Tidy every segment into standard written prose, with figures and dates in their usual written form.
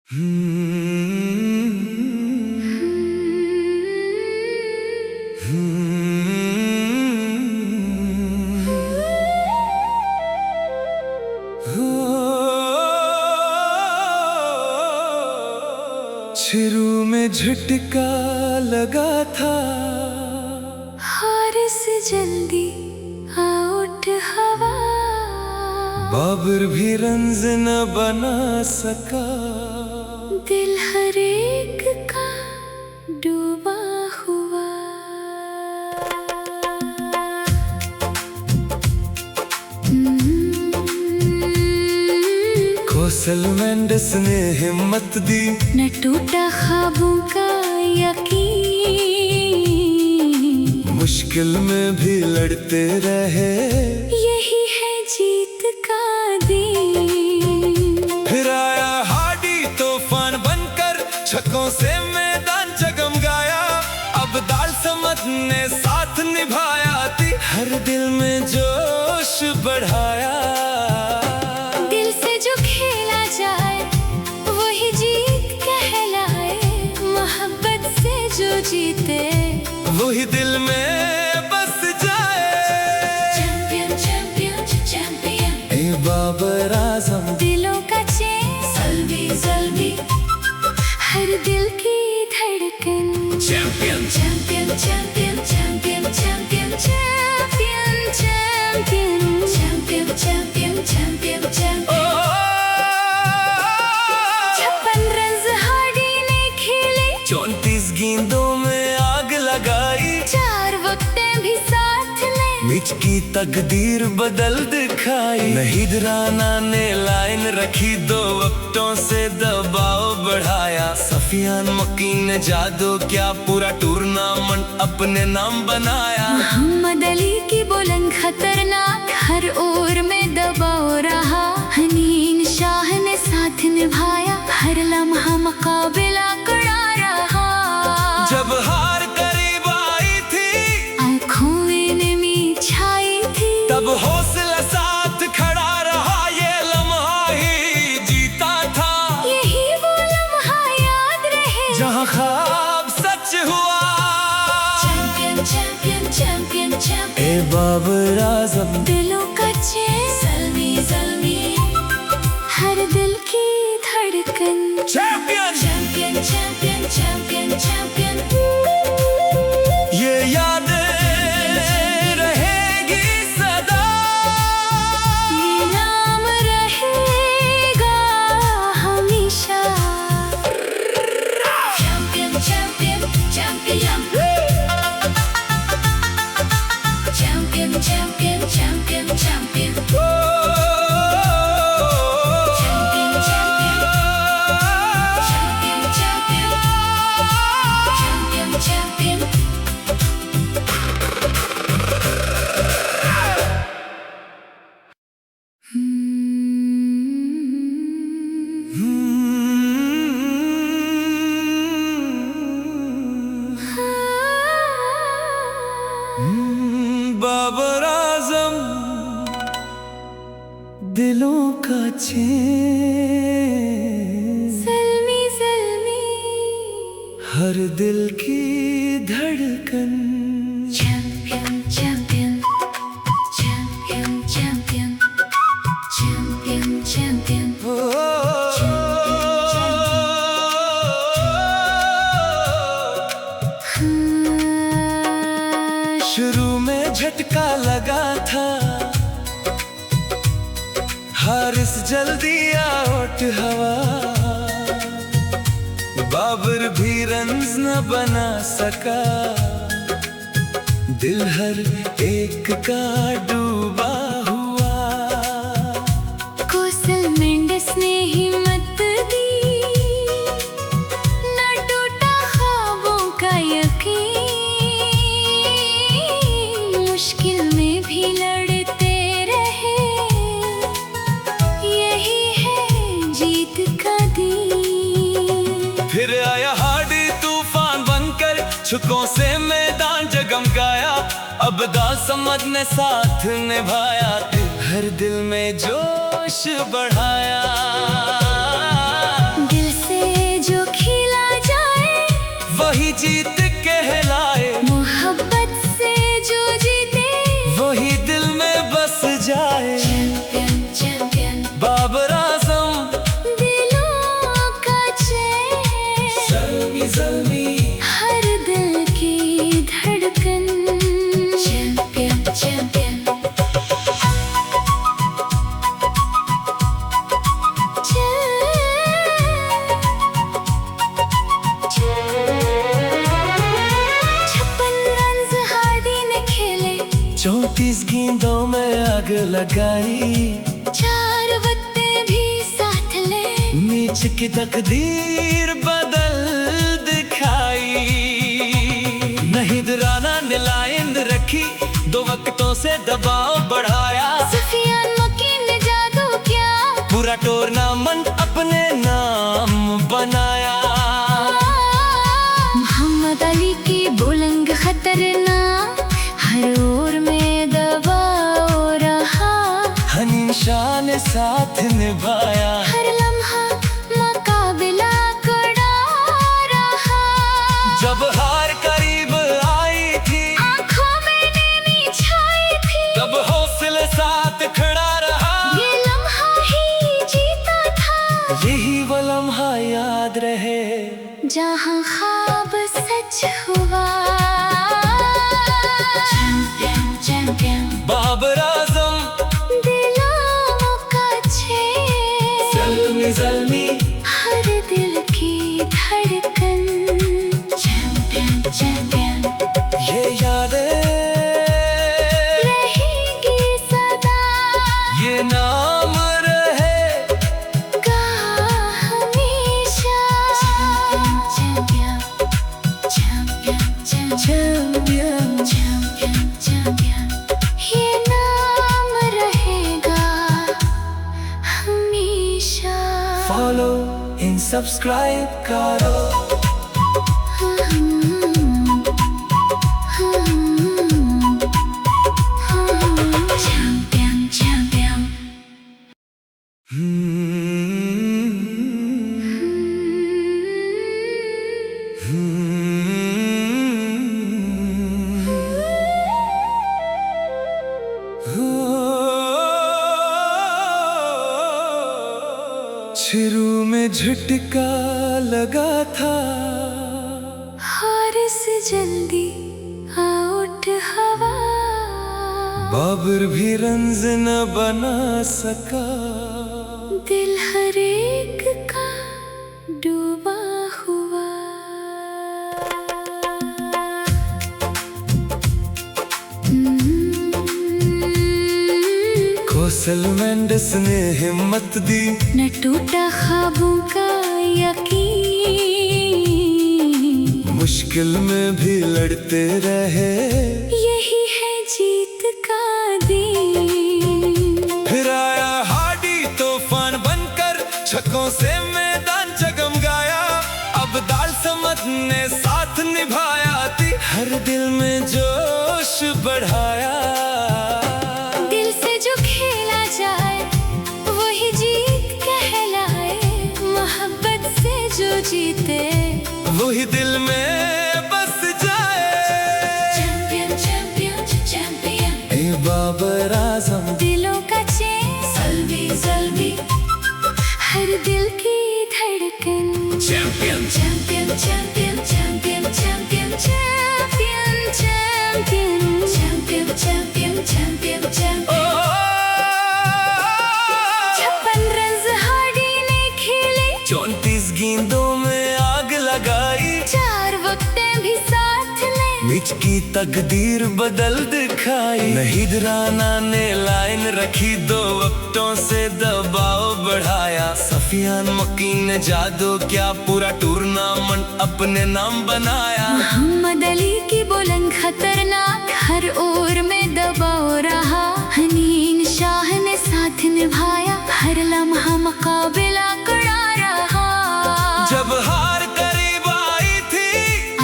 शुरू में झटका लगा था, हारिस जल्दी आउट हवा, बाबर भी रन्स न बना सका, दिल हर एक का डूबा हुआ। कौशल मेंडिस ने हिम्मत दी, न टूटा ख्वाबों का यकीन, मुश्किल में भी लड़ते रहे, यही है जीत का दिन। फिर आया हार्डी तूफान बनकर, छक्कों से मैदान जगमगाया, अब दाल समद ने साथ निभाया थी, हर दिल में जोश बढ़ाया। दिल से जो खेला जाए वही जीत कहलाए, मोहब्बत से जो जीते वही दिल में बस जाए। चैंपियन चैंपियन चैंपियन, ए बाबर आजम, दिलों का चैन, ज़ल्मी ज़ल्मी, हर दिल की धड़कन। Champion champion champion champion champion champion champion champion champion champion champion. 56 run Hardy ने खेले, 34 गेंदों में आग लगाई, 4 विकेटें भी साथ ले, मैच की तकदीर बदल दिखाई। नहीद राना ने लाइन रखी, 2 विकेटों से दबाव बढ़ाया, सफियान मकीन ने जादू क्या पूरा टूर्नामेंट अपने नाम बनाया। मोहम्मद अली की बुलंद खतरनाक, हर ओर में दबाव रहा, हनीन शाह ने साथ निभाया, हर लम्हा मुकाबला कड़ा रहा। जब हार करीब आई थी, आँखों में नमी छाई थी, तब हौसला साथ खड़ा रहा, ये लम्हा ही जीता था, यही वो लम्हा याद रहे जहाँ ख्वाब सच हुआ। चैंपियन चैंपियन चैंपियन चैंपियन, ए बाबर आजम, दिलों का चैन, ज़ल्मी ज़ल्मी, हर दिल की धड़कन। Champion champion champion champion champion, ये यादें रहेगी सदा, ये नाम रहेगा हमेशा। Champion champion champion, champion champion champion champion, Babar Azam, दिलों का चैन, ज़ल्मी ज़ल्मी, हर दिल की धड़कन। Champion champion champion champion champion champion. शुरू में झटका लगा था, हारिस जल्दी आउट हवा, बाबर भी रन्स न बना सका, दिल हर एक का डूबा हुआ। कौशल मेंडिस ने हिम्मत दी, न टूटा ख्वाबों का यकीन, मुश्किल में भी लड़ते रहे, यही है जीत का दिन। फिर आया हार्डी तूफान बनकर, छक्कों से मैदान जगमगाया, अब दाल समद ने साथ निभाया, हर दिल में जोश बढ़ाया। दिल से जीत कहलाए। मोहब्बत से जो जीते वही दिल में बस जाए। चैंपियन चैंपियन बाबर आजम दिलों का चैन, ज़ल्मी ज़ल्मी हर दिल की धड़कन। चैंपियन चैंपियन चौंतीस गेंदों में आग लगाई। 4 वक्तें भी साथ ले, नीच की तकदीर बदल दिखाई। नहीं डराना ने लाइन रखी, 2 वक्तों से दबाव बढ़ाया। सुफियान मकीन ने जादू किया, पूरा टूर्नामेंट अपने नाम बनाया। मोहम्मद अली की बुलंद खतरनाक, हर ओर में दबाव रहा। हनीन शाह ने साथ निभाया, हर लम्हा मुकाबला कड़ा रहा। जब हार करीब आई थी, आंखों में नैनी छाई थी, तब हौसले साथ खड़ा रहा। ये लम्हा ही जीता था, यही वो लम्हा याद रहे, जहाँ ख्वाब सच हुआ। बाबर आजम दिलों का चैन, ज़ल्मी ज़ल्मी हर दिल की धड़कन। चैंपियन चैंपियन ये यादें रहेगी सदा, ये नाम रहेगा हमेशा। Champion champion champion champion champion, ये नाम रहेगा हमेशा। फॉलो इन सब्सक्राइब करो। चैंपियन चैंपियन शुरू में झटका लगा था, और से जल्दी आउट हवा। बाबर भी रन्स न बना सका। दिल हर एक का डूबा हुआ। कोसल मेंडिस ने हिम्मत दी, न टूटा ख्वाबों का यकीन। मुश्किल में भी लड़ते रहे, यही है जीत का दिन। फिर आया हाडी तूफान बनकर, छक्कों से मैदान जगमगाया। अब दाल समद ने साथ निभाया थी, हर दिल में जोश बढ़ाया। दिल से जो खेला जाए वही जीत कहलाए। मोहब्बत से जो जीते वही दिल में बस जाए। चैंपियन चैंपियन चैंपियन ए बाबर आजम दिलों का चैन, ज़ल्मी ज़ल्मी हर दिल की धड़कन। Champion champion champion champion champion champion champion champion champion champion champion. 56 run Hardy ने खेले, 34 गेंदों में आग लगाई। 4 वक्तें भी साथ ले, नीच की तकदीर बदल दिखाई। नहीं डराना ने लाइन रखी, 2 वक्तों से दबाव बढ़ाया। सफियान मकीन ने जादू क्या, पूरा टूर्नामेंट अपने नाम बनाया। मोहम्मद अली की बुलंद खतरनाक, हर ओर में दबाव रहा। हनीन शाह ने साथ निभाया, हर लम्हा मुकाबला कड़ा रहा। जब हार करीब आई थी,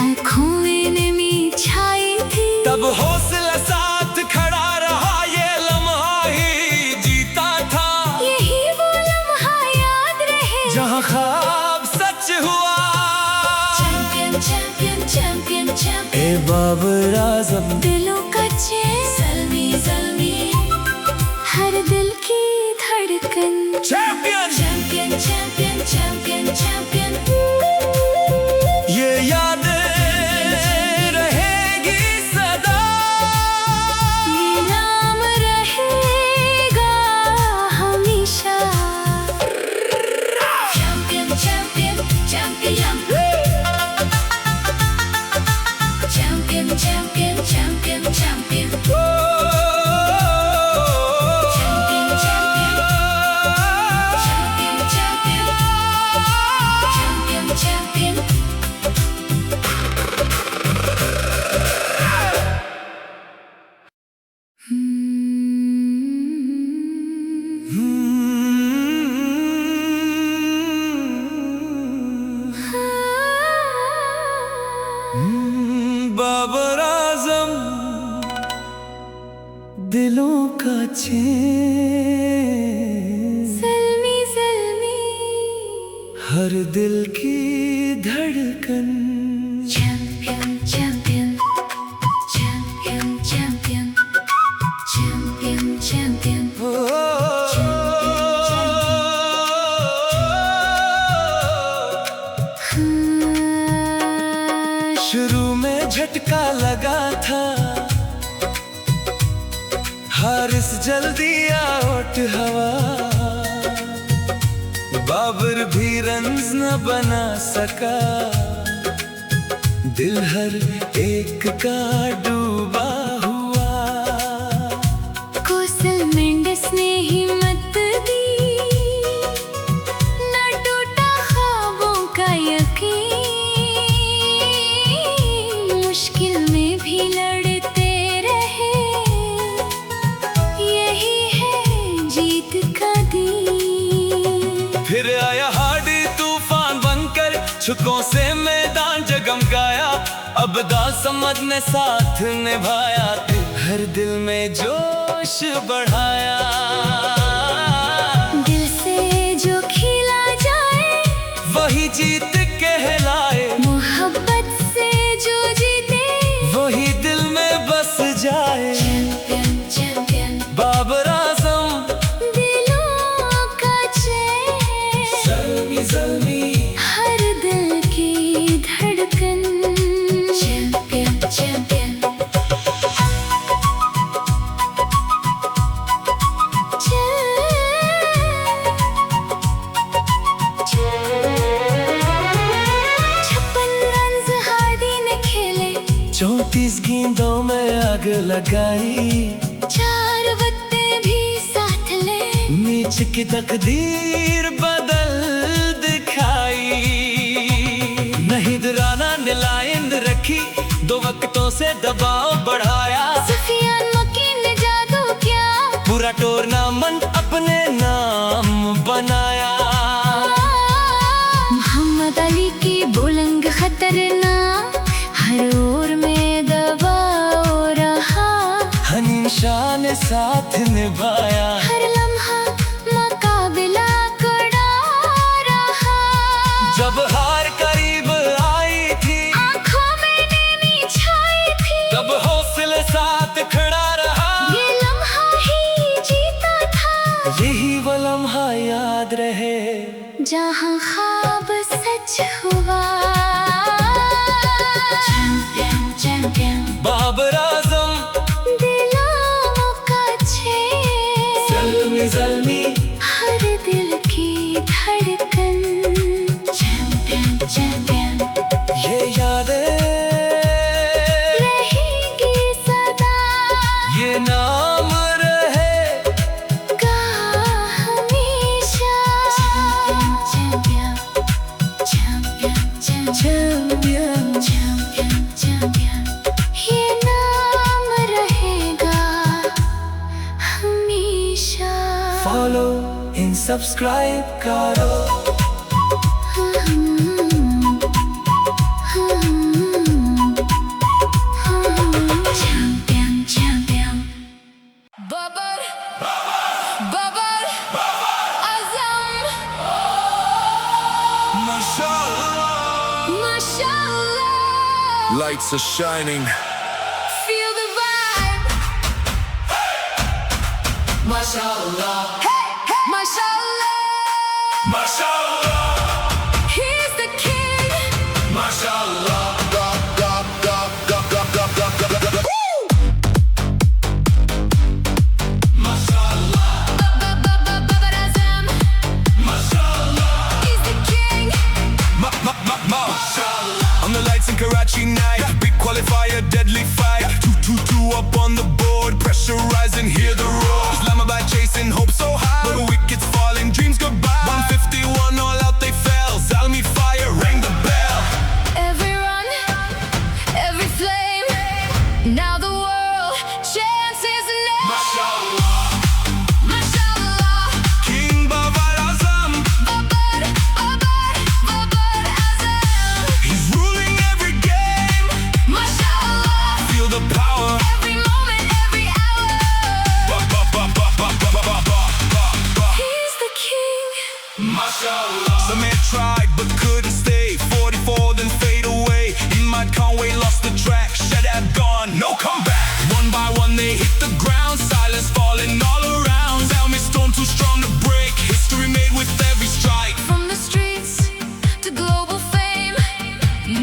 आंखों में नमी छाई थी, तब हौसला साथ खड़ा रहा। ये लम्हा ही जीता था, यही वो लम्हा याद रहे, जहाँ ख्वाब सच हुआ। चैंपियन चैंपियन चैंपियन चैंपियन ए बाबर आजम दिलों का चैन ज़ल्मी ज़ल्मी हर दिल की धड़कन champion champion champion champion champion ये यादें रहेगी सदा ये नाम रहेगा हमेशा champion champion champion champion champion champion champion Babar Azam दिलों का चैन ज़ल्मी ज़ल्मी हर दिल की धड़कन champion champion champion champion champion champion शुरू में झटका लगा था हारिस जल्दी आउट हवा बाबर भी रन्स न बना सका दिल हर एक का डूबा हुआ कोसल मेंडिस ने हिम्मत दी न टूटा ख्वाबों का यकीन मुश्किल में भी लड़ते रहे यही है जीत का दिन फिर आया हार्डी तूफान बनकर छुकों से मैदान जगमगाया अब दासमद ने साथ निभाया हर दिल में जोश बढ़ाया दिल से जो खिला जाए वही जीत कहलाए मोहब्बत से जो जीते वही दिल में बस जाए चैंपियन चैंपियन बाबर आजम दिलों का चैन ज़ल्मी ज़ल्मी हर दिल की धड़कन चैंपियन चैंपियन छप्पन रन्स हार्डी ने खेले 34 गेंदों में आग लगाई 4 वक्ते भी साथ ले नीच की तकदीर बदल दिखाई नहीं राना ने लाइन रखी 2 वक्तों से दबाव बढ़ाया सुफियान मकीन ने जादू किया पूरा टूर्नामेंट अपने नाम बनाया मोहम्मद अली की बुलंद खतरनाक हर ओर में दबाव रहा हनीन शाह ने साथ निभाया हर लम्हा मुकाबला कड़ा रहा जब हार करीब आई थी आँखों में नैनी छाई थी तब हौसले साथ खड़ा रहा ये लम्हा ही जीता था यही वो लम्हा याद रहे जहाँ ख्वाब सच हुआ चैंपियन चैंपियन बाबर आजम दिलों का चैन ज़ल्मी ज़ल्मी हर दिल की धड़कन चैंपियन चैंपियन ये यादें रहेगी सदा ये नाम का हमेशा champion champion champion champion champion ये नाम रहेगा हमेशा फॉलो इन सब्सक्राइब करो चैंपियन चैंपियन बाबर बाबर आज़म माशाअल्लाह माशाअल्लाह Lights are shining. Feel the vibe. Mashallah, Hey, hey, mashallah. mashallah, He's the king. mashallah. Babar Azam. He's the king. On the lights in Karachi night, big qualifier, deadly fight. 2-2-2 up on the board, pressure rising, hear the roar. Islamabad chasing, hope so high, but the wickets falling, dreams goodbye. 151 all out they fell, Zalmi fire rang the bell. Every run, every flame. Now the world chants his name. Mashallah, Mashallah. King Babar Azam, Babar Azam. he's ruling every game. Mashallah. Feel the power. Every moment, every hour. He's the king. Mashallah. Some men tried but couldn't stay. 44 then fade away. Imad Conway lost the track. Shadab gone, no comeback. One by one they hit the ground. Silence falling all around. Zalmi storm too strong to break. History made with every strike. From the streets to global fame.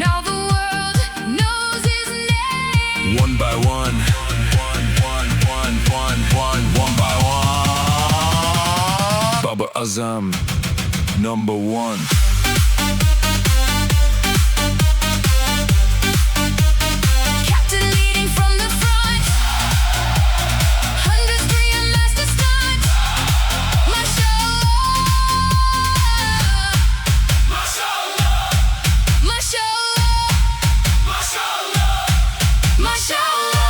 Now the world knows his name. One by one. One by one. Baba Azam, number one. Captain leading from the front. 103 and master stunt. Mashallah. Mashallah, Mashallah. mashallah, Mashallah.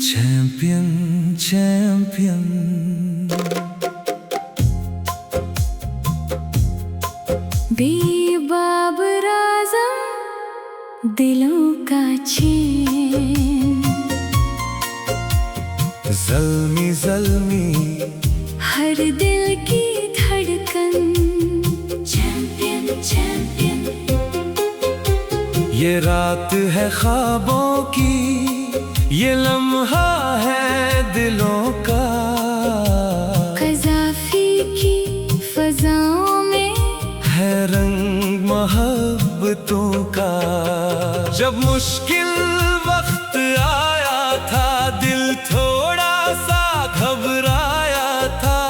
Champion, champion. Babar आज़म दिलों का चैन Zalmi Zalmi, हर दिल की धड़कन champion champion ये रात है ख्वाबों की, ये लम्हा है दिलों का। क़ज़ाफ़ी की फ़ज़ाओं में है रंग मोहब्बतों का। जब मुश्किल वक्त आया था, दिल थोड़ा सा घबराया था,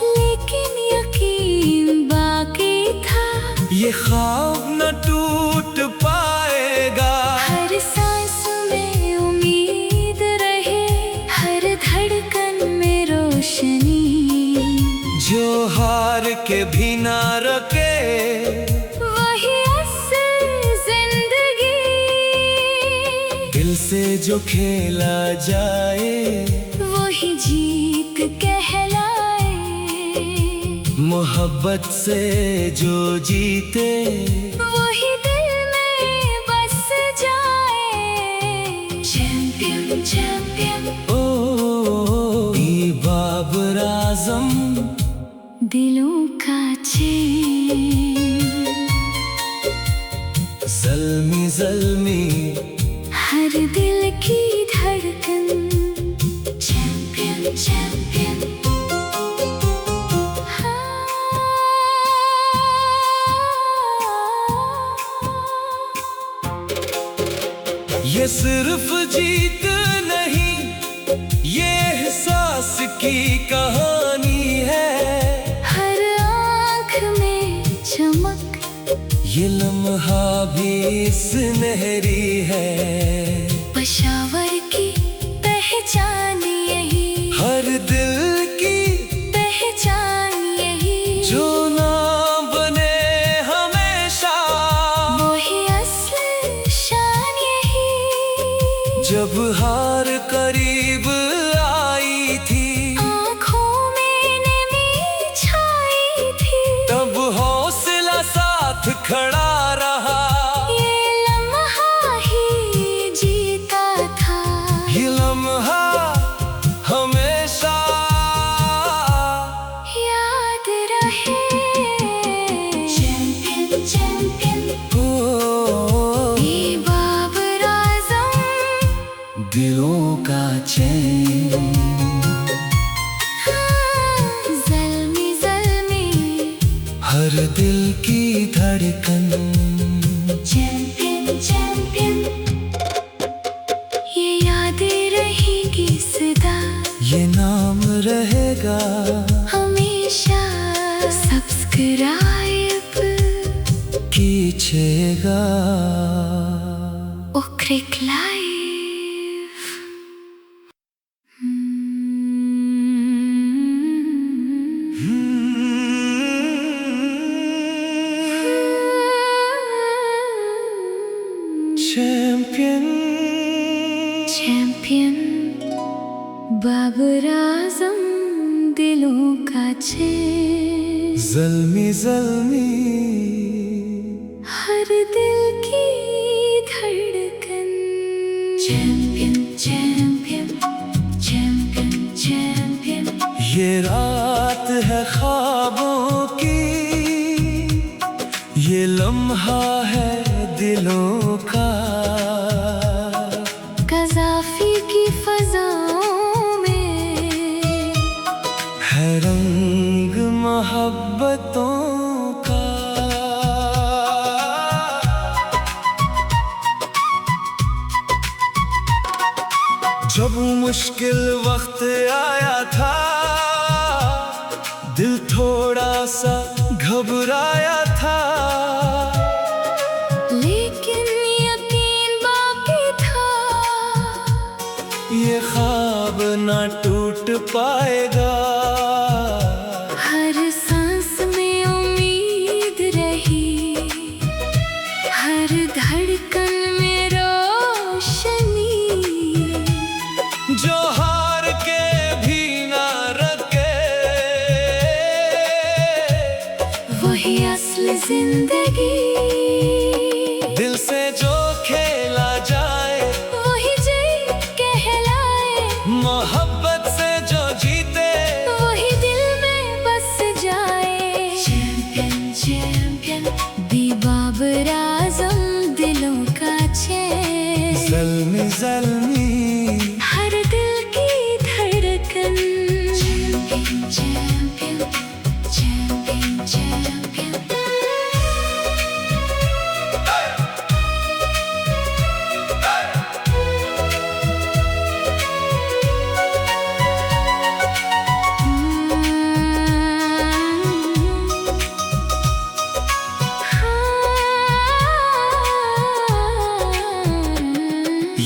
लेकिन यकीन बाकी था ये ख्वाब न टूट पाएगा। हर सांस में उम्मीद रहे, हर धड़कन में रोशनी, जो हार के भी ना रके, वही असल जिंदगी। दिल से जो खेला जाए, वही जीत कहलाए। मोहब्बत से जो जीते, वही दिल में बस जाए। चैंपियन चैंपियन ओ बाबर आज़म, दिलों का चैन ज़ल्मी ज़ल्मी, हर दिल की धड़कन चैंपियन चैंपियन। ये सिर्फ जीत नहीं, ये एहसास की कहानी है। हर आँख में चमक, ये लम्हा भी सुनहरी है। पेशावर की पहचान यही जब हार करीब आई थी, आँखों में नमी छाई थी, तब हौसला साथ खड़ा रहा। ये लम्हा ही जीता था, ये लम्हा हमेशा याद रहे। चैंपियन चैंपियन ओ, ये बाबर आज़म, दिलों का चैन। ज़ल्मी ज़ल्मी, हर दिल की धड़कन। चैंपियन चैंपियन, ये यादें रहेगी सदा, ये नाम रहेगा हमेशा। सब्सक्राइब कीजिएगा। ओ क्रिक लाइव। चैंपियन चैंपियन बाबर आज़म, दिलों का चैन। ज़ल्मी ज़ल्मी, हर दिल की धड़कन। चैंपियन चैंपियन चैंपियन चैंपियन, ये रात है ख्वाबों की, ये लम्हा है दिलों का। कज़ाफ़ी की फ़ज़ाओं में है रंग मोहब्बतों का। जब मुश्किल वक्त आया था, दिल थोड़ा सा घबराया था, लेकिन यकीन बाकी था, ये ख्वाब ना टूट पाएगा। हर सांस में उम्मीद रही, हर धड़कन में रोशनी, जो हार के भी ना रखे, वही असल जिंदगी। दिल से जो खेला जाए, वही जी कहलाए, मोहब्बत से जो जीते, वही दिल में बस जाए। चैंपियन चैंपियन भी बाबर आज़म, दिलों का चैन। ज़ल्मी ज़ल्मी, हर दिल की धड़कन। Champion champion champion champion.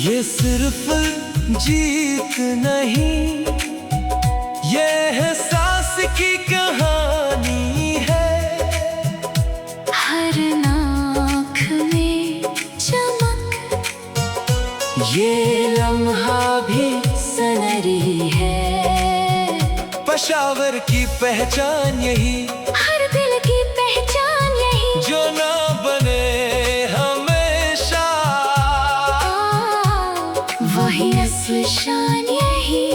ये सिर्फ जीत नहीं, ये एहसास की कहानी है। हर नाक में चमक, ये लम्हा भी सनरी है। पेशावर की पहचान यही, हर दिल की पहचान यही, जो ना बने हमेशा, वही असली शान यही।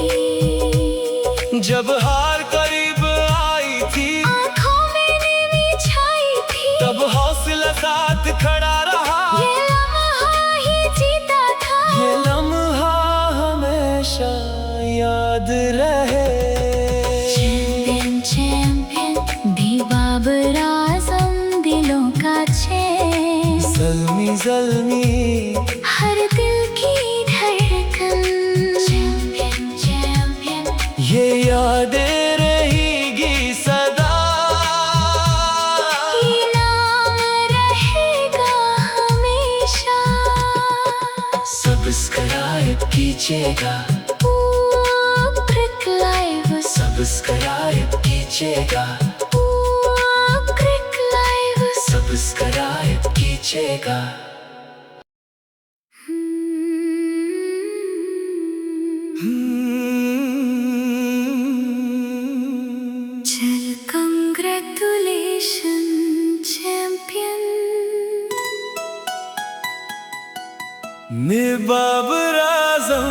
जब हार करीब आई थी, आँखों में नमी छाई थी, तब हौसला साथ खड़ा रहा। ये लम्हा ही जीता था, ये लम्हा हमेशा याद रहे। चैंपियन चैंपियन भी बाबर आज़म, दिलों का चैन। ज़ल्मी ज़ल्मी, हर दिल की धड़कन। चैंपियन चैंपियन, ये यादें रहेगी सदा, ये नाम रहेगा हमेशा। सब्सक्राइब कीजिएगा, ओ क्रिक लाइव। सब्सक्राइब कीजिएगा, ओ क्रिक लाइव। सब्सक्राइब कीजिएगा। बाबर आजम,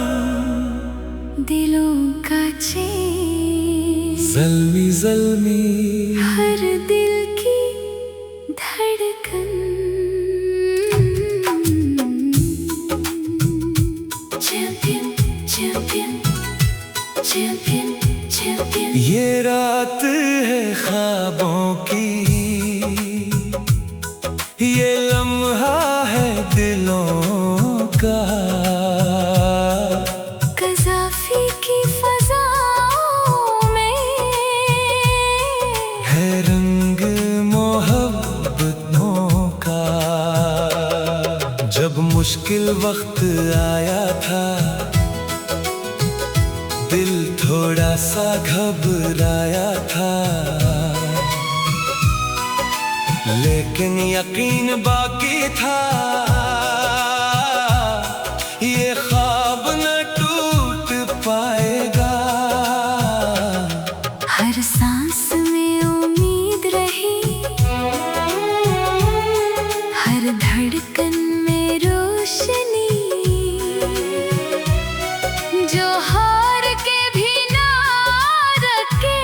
दिलों का चैन, ज़ल्मी ज़ल्मी, हर दिल की धड़कन। Champion champion champion champion. ये रात है ख्वाबों की, ये लम्हा है दिलों का। कज़ाफ़ी की फ़ज़ाओं में है रंग मोहब्बतों का। जब मुश्किल वक्त आया था, दिल थोड़ा सा घबराया था, लेकिन यकीन बाकी था, ये ख्वाब न टूट पाएगा। हर सांस में उम्मीद रही, हर धड़कन में रोशनी, जो हार के भी ना रखे,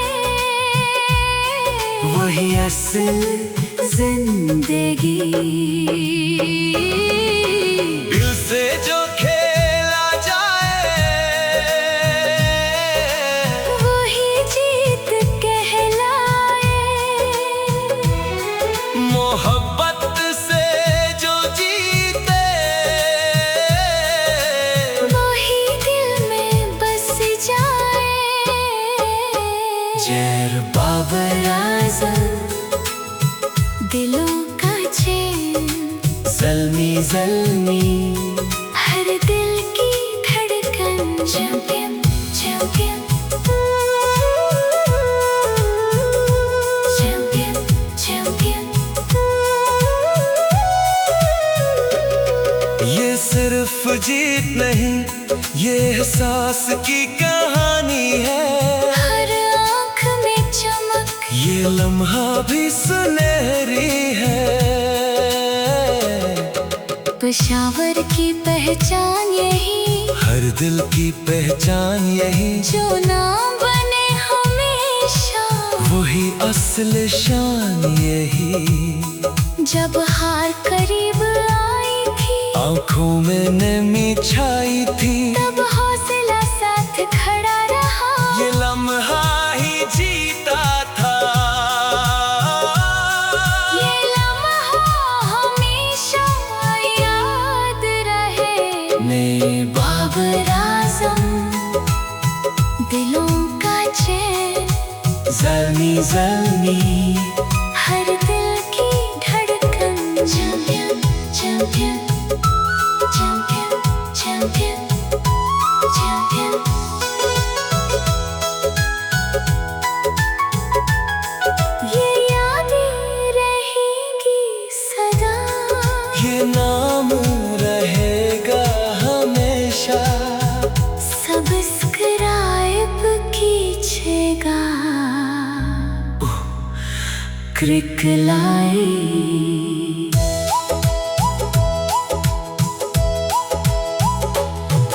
वही असल जिंदगी। दिल से जो खेला जाए, वही जीत कहलाए। मोहब्बत से जो जीते, वही दिल में बस जाए। जैर बाबर आज़म, दिलों का चैन, ज़ल्मी ज़ल्मी, हर दिल की धड़कन। Champion champion champion champion. ये सिर्फ जीत नहीं, ये एहसास की कहानी है। हर आँख में चमक, ये लम्हा भी सुनहरी है। पेशावर की पहचान यही, हर दिल की पहचान यही, जो नाम बने हमेशा, वही असल शान यही। जब हार करीब आई थी, आंखों में नमी छाई थी, तब हौसला साथ खड़ा रहा। ये लम्हा ही जीता था। ये लम्हा हमेशा याद रहे। मैं बाबर आज़म, दिलों का चैन, ज़ल्मी ज़ल्मी, हर दिल की धड़कन। Champion champion champion champion champion. ये यादें रहेगी सदा, ये नाम रहेगा हमेशा। सब्सक्राइब कीजिएगा क्रिक लाइव।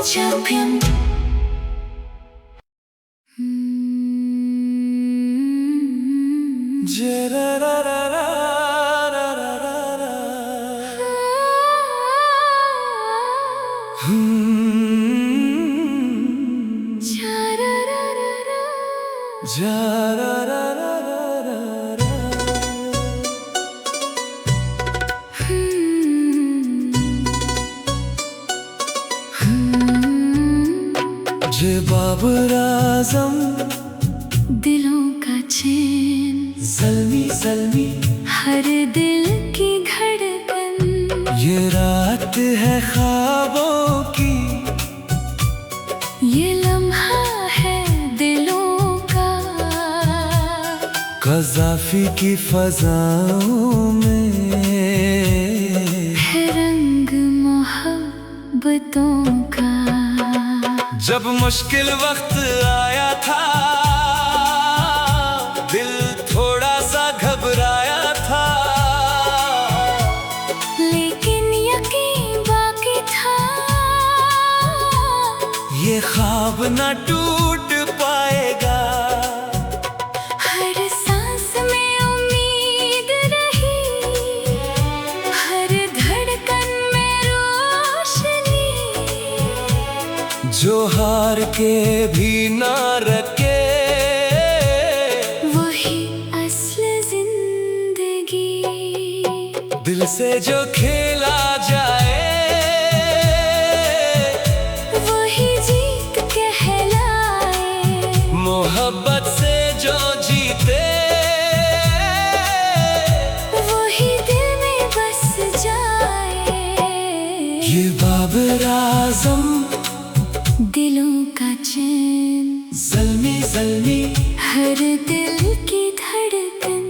चैंपियन। जे बाबर आज़म, दिलों का चैन, ज़ल्मी ज़ल्मी, हर दिल की धड़कन। ये रात है ख्वाबों की, ये लम्हा है दिलों का। कज़ाफ़ी की फ़ज़ाओं में है रंग मोहब्बतों का। जब मुश्किल वक्त आया था, दिल थोड़ा सा घबराया था, लेकिन यकीन बाकी था, ये ख्वाब ना टूट पाएगा। हर सांस में उम्मीद रही, हर धड़कन में रोशनी, जो हार के भी ना रखे, वही असल जिंदगी। दिल से जो खेला जाए, वही जीत कहलाए। मोहब्बत से जो जीते, वही दिल में बस जाए। ये बाबर आज़म दिलों का चैन, ज़ल्मी ज़ल्मी हर दिल की धड़कन।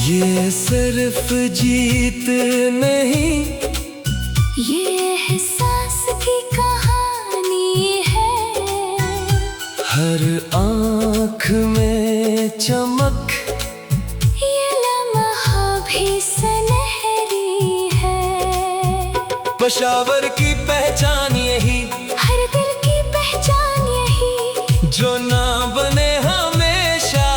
ये सिर्फ जीत नहीं, ये एहसास की कहानी है। हर आँख में चमक, ये लम्हा भी सुनहरी है। पेशावर की पहचान यही, हर दिल की पहचान यही, जो ना बने हमेशा,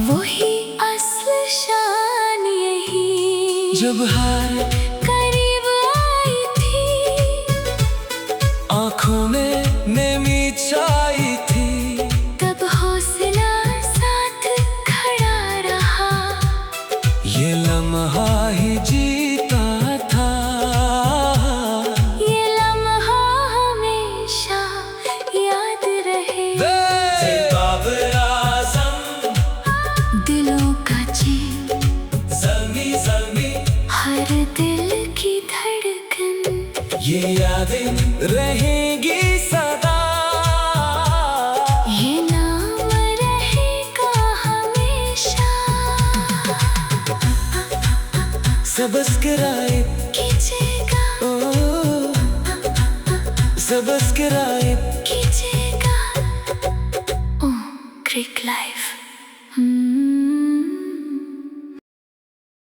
वही असल शान यही। जब हार करीब आई थी, आँखों में नमी छाई थी, तब हौसला साथ खड़ा रहा। ये लम्हा ही जीता था। ये लम्हा हमेशा याद रहे। बाबर आज़म दिलों का चैन, ज़ल्मी ज़ल्मी हर दिल की धड़कन। ये यादें रहेंगी सदा, ये नाम रहेगा हमेशा। सब्सक्राइब कीजिएगा, सब्सक्राइब कीजिएगा। ओ क्रिक लाइफ।